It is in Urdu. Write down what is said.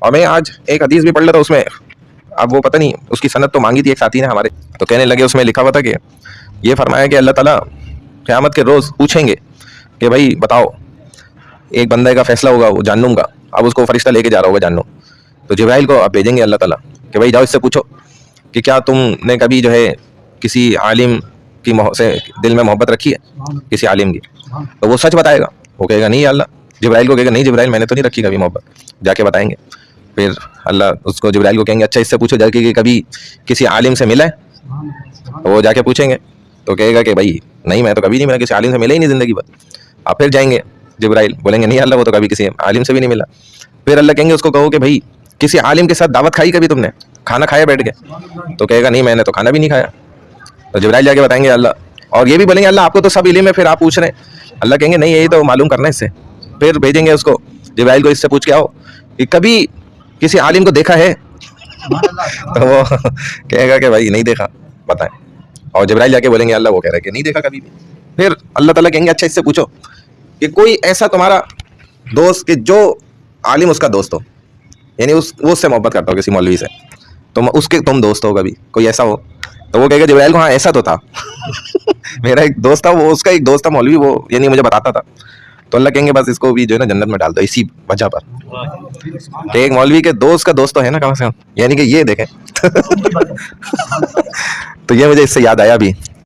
اور میں آج ایک حدیث بھی پڑھ لیتا اس میں، اب وہ پتہ نہیں اس کی سند تو مانگی تھی ایک ساتھی نے ہمارے، تو کہنے لگے اس میں لکھا ہوا تھا کہ یہ فرمایا کہ اللہ تعالیٰ قیامت کے روز پوچھیں گے کہ بھائی بتاؤ، ایک بندے کا فیصلہ ہوگا وہ جہنم کا، اب اس کو فرشتہ لے کے جا رہا ہوگا جہنم، تو جبرائیل کو اب بھیجیں گے اللہ تعالیٰ کہ بھائی جاؤ اس سے پوچھو کہ کیا تم نے کبھی جو ہے کسی عالم کی سے دل میں محبت رکھی ہے کسی عالم کی، تو وہ سچ بتائے گا، وہ کہے گا نہیں یا اللہ، جبرائیل کو کہے گا نہیں جبرائیل میں نے تو نہیں رکھی کبھی محبت، جا کے بتائیں گے، پھر اللہ اس کو جبرائیل کو کہیں گے اچھا اس سے پوچھو جا کے کہ کبھی کسی عالم سے ملا ہے، وہ جا کے پوچھیں گے تو کہے گا کہ بھائی نہیں میں تو کبھی نہیں ملا، کسی عالم سے ملا ہی نہیں زندگی بھر، آپ پھر جائیں گے جبرائیل بولیں گے نہیں اللہ وہ تو کبھی کسی عالم سے بھی نہیں ملا، پھر اللہ کہیں گے اس کو کہو کہ بھائی کسی عالم کے ساتھ دعوت کھائی کبھی تم نے، کھانا کھایا بیٹھ کے، تو کہے گا نہیں میں نے تو کھانا بھی نہیں کھایا، تو جبرائیل جا کے بتائیں گے اللہ، اور یہ بھی بولیں گے اللہ آپ کو تو سب علم ہے پھر آپ پوچھ رہے ہیں، اللہ کہیں گے نہیں یہی تو معلوم کرنا ہے اس سے، پھر بھیجیں گے اس کو جبرائیل کو اس سے پوچھ کے آؤ کہ کبھی کسی عالم کو دیکھا ہے، تو وہ کہے گا کہ بھائی نہیں دیکھا بتائیں، اور جبرائیل جا کے بولیں گے اللہ وہ کہہ رہا ہے کہ نہیں دیکھا کبھی بھی، پھر اللہ تعالیٰ کہیں گے اچھا اس سے پوچھو کہ کوئی ایسا تمہارا دوست کہ جو عالم اس کا دوست ہو، یعنی وہ اس سے محبت کرتا ہو کسی مولوی سے، تم اس کے تم دوست ہو کبھی کوئی ایسا ہو، تو وہ کہے گا جبرائیل کو ہاں ایسا تو تھا میرا ایک دوست تھا، وہ اس کا ایک دوست تھا مولوی، وہ یعنی مجھے بتاتا تھا، تو اللہ کہیں گے بس اس کو بھی جو ہے نا جنت میں ڈال دو اسی وجہ پر کہ ایک مولوی کے دوست کا دوست تو ہے نا کم سے کم، یعنی کہ یہ دیکھیں تو یہ مجھے اس سے یاد آیا بھی